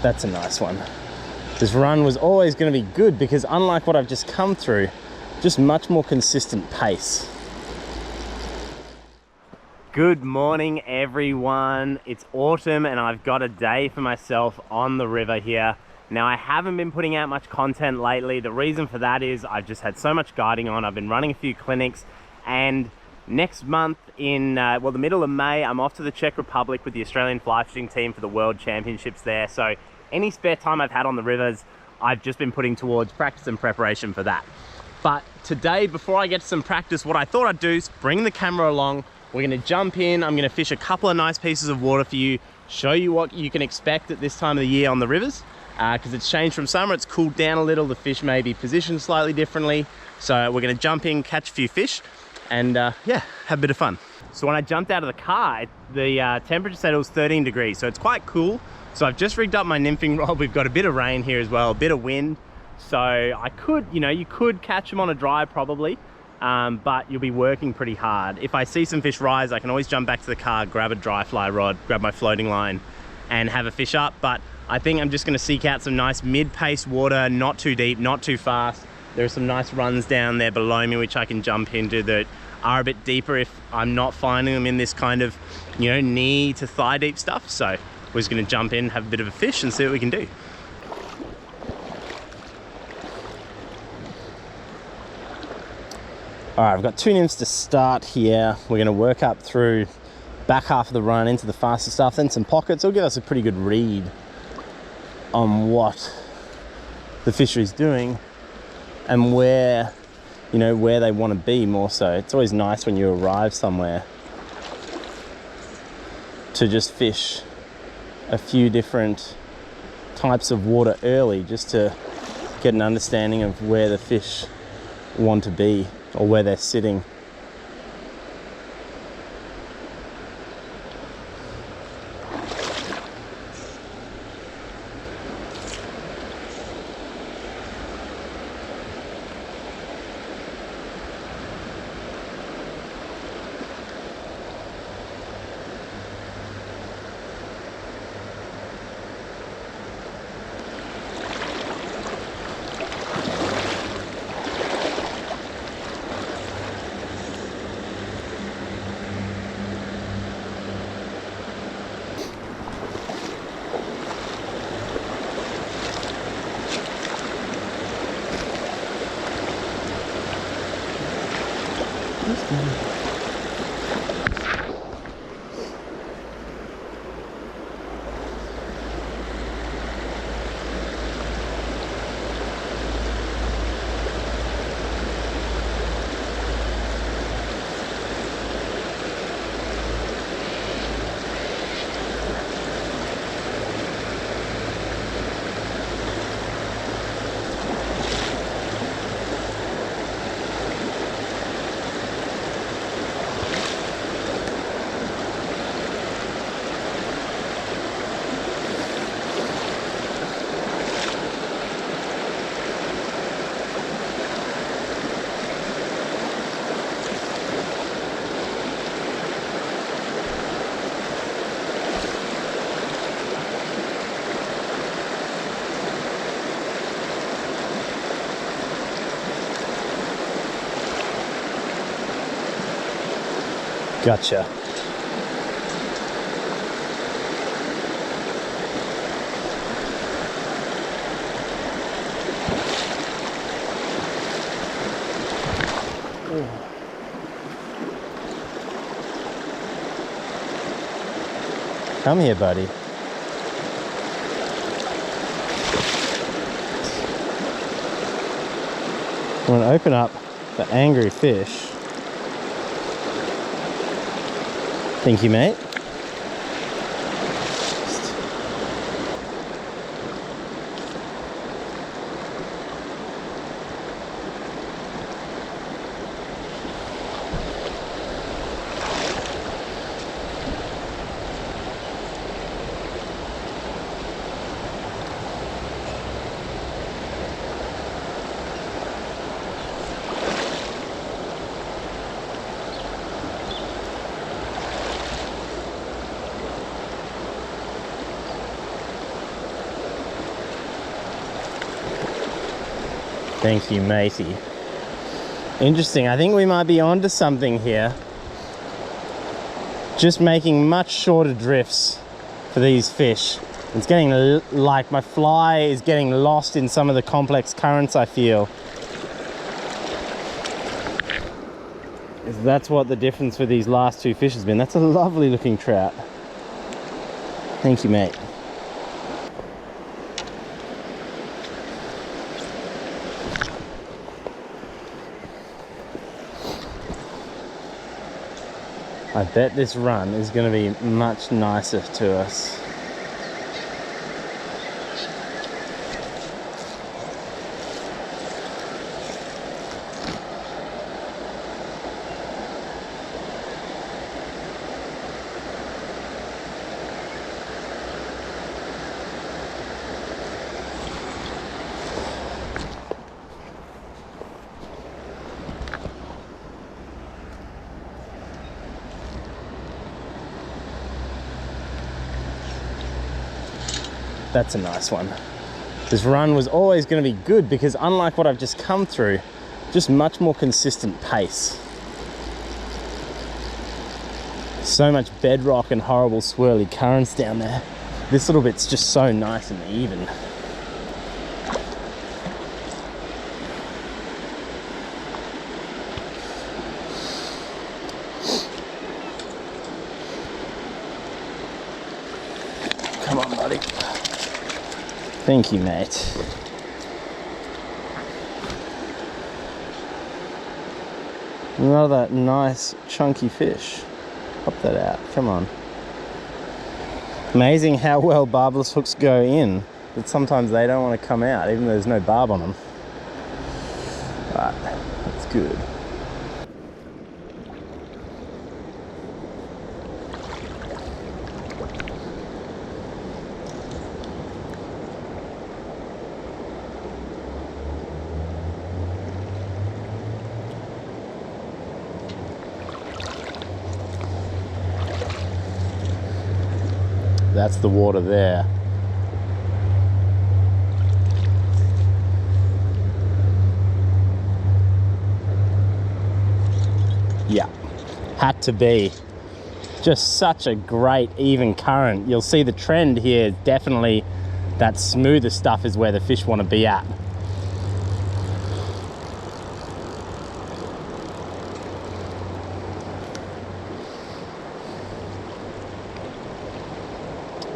That's a nice one. This run was always going to be good because unlike what I've just come through, just much more consistent pace. Good morning, everyone. It's autumn and I've got a day for myself on the river here. Now, I haven't been putting out much content lately. The reason for that is I've just had so much guiding on. I've been running a few clinics, and next month in, well, the middle of May, I'm off to the Czech Republic with the Australian fly fishing team for the World Championships there. So any spare time I've had on the rivers, I've just been putting towards practice and preparation for that. But today, before I get to some practice, what I thought I'd do is bring the camera along. We're gonna jump in. I'm gonna fish a couple of nice pieces of water for you, show you what you can expect at this time of the year on the rivers. Because it's changed from summer, it's cooled down a little, the fish may be positioned slightly differently. So we're gonna jump in, catch a few fish, and yeah, have a bit of fun. So when I jumped out of the car, the temperature said it was 13 degrees, so it's quite cool. So I've just rigged up my nymphing rod. We've got a bit of rain here as well, a bit of wind. So I could, you could catch them on a dry probably, but you'll be working pretty hard. If I see some fish rise, I can always jump back to the car, grab a dry fly rod, grab my floating line, and have a fish up. But I think I'm just gonna seek out some nice mid-pace water, not too deep, not too fast. There are some nice runs down there below me which I can jump into that are a bit deeper if I'm not finding them in this kind of, knee to thigh deep stuff. So we're just gonna jump in, have a bit of a fish and see what we can do. All right, I've got two nymphs to start here. We're gonna work up through back half of the run into the faster stuff, then some pockets. It'll give us a pretty good read on what the fishery's doing and where, where they want to be more so. It's always nice when you arrive somewhere to just fish a few different types of water early, just to get an understanding of where the fish want to be or where they're sitting. Gotcha. Come here, buddy. I'm going to open up the angry fish. Thank you, mate. Thank you, matey. Interesting, I think we might be onto something here. Just making much shorter drifts for these fish. It's getting like my fly is getting lost in some of the complex currents, I feel. That's what the difference for these last two fish has been. That's a lovely looking trout. Thank you, mate. I bet this run is going to be much nicer to us. That's a nice one. This run was always going to be good because unlike what I've just come through, just much more consistent pace. So much bedrock and horrible swirly currents down there. This little bit's just so nice and even. Come on, buddy. Thank you, mate. Another nice chunky fish. Pop that out, come on. Amazing how well barbless hooks go in, but sometimes they don't want to come out even though there's no barb on them. But that's good. That's the water there. Yeah, had to be. Just such a great even current. You'll see the trend here, definitely that smoother stuff is where the fish want to be at.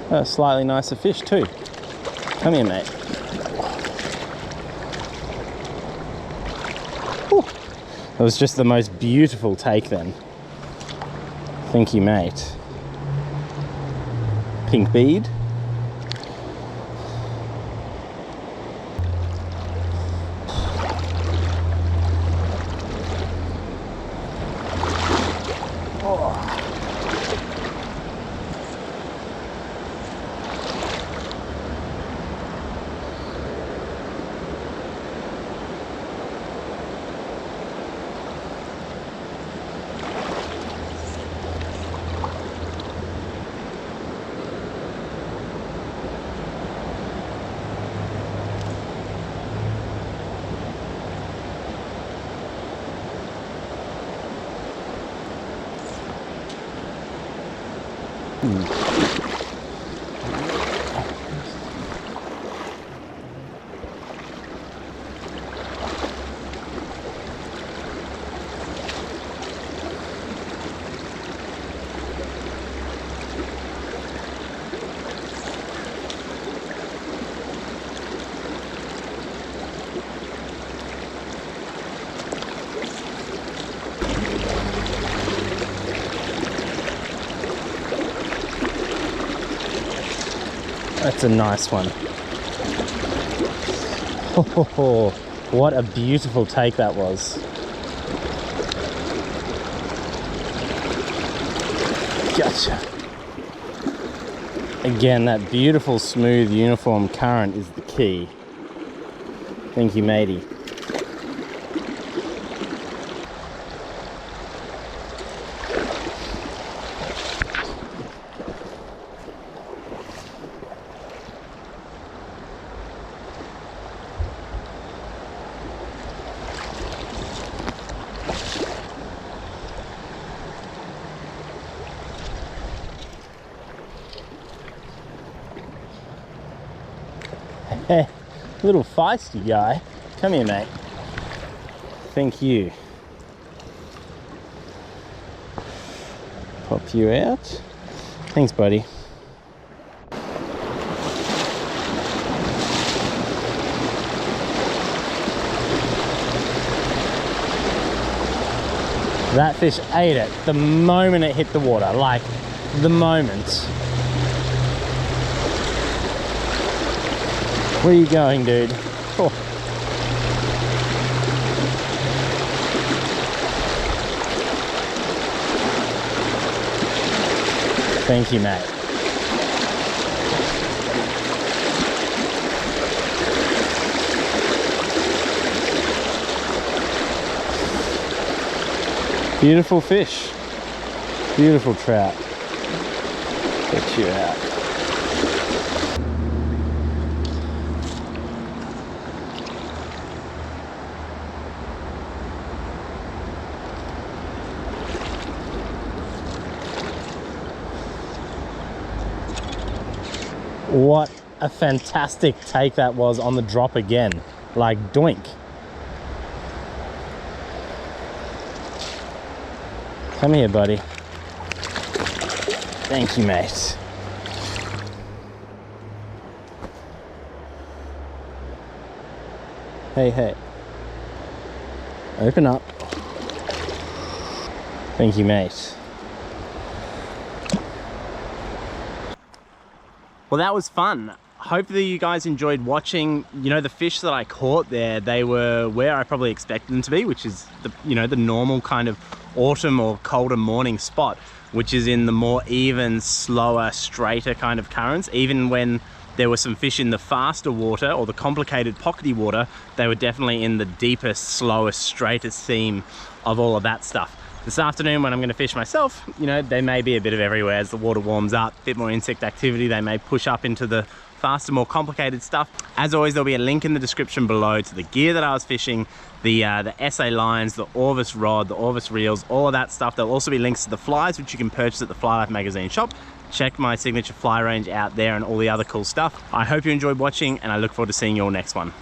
A slightly nicer fish too. Come here, mate. Whew. It was just the most beautiful take then. Thank you, mate. Pink bead. That's a nice one. Oh, what a beautiful take that was. Gotcha. Again, that beautiful, smooth, uniform current is the key. Thank you, matey. Hey, little feisty guy. Come here, mate. Thank you. Pop you out. Thanks, buddy. That fish ate it the moment it hit the water, like the moment. Where are you going, dude? Oh. Thank you, mate. Beautiful fish. Beautiful trout. Get you out. What a fantastic take that was on the drop again. Like doink. Come here, buddy. Thank you, mate. Hey, hey. Open up. Thank you, mate. Well, that was fun. Hopefully you guys enjoyed watching. You know, the fish that I caught there, they were where I probably expected them to be, which is the, you know, the normal kind of autumn or colder morning spot, which is in the more even, slower, straighter kind of currents. Even when there were some fish in the faster water or the complicated pockety water, they were definitely in the deepest, slowest, straightest seam of all of that stuff. This afternoon when I'm going to fish myself, you know, they may be a bit of everywhere as the water warms up, a bit more insect activity. They may push up into the faster, more complicated stuff. As always, there'll be a link in the description below to the gear that I was fishing, the SA lines, the Orvis rod, the Orvis reels, all of that stuff. There'll also be links to the flies, which you can purchase at the Fly Life magazine shop. Check my signature fly range out there and all the other cool stuff. I hope you enjoyed watching, and I look forward to seeing you all next one.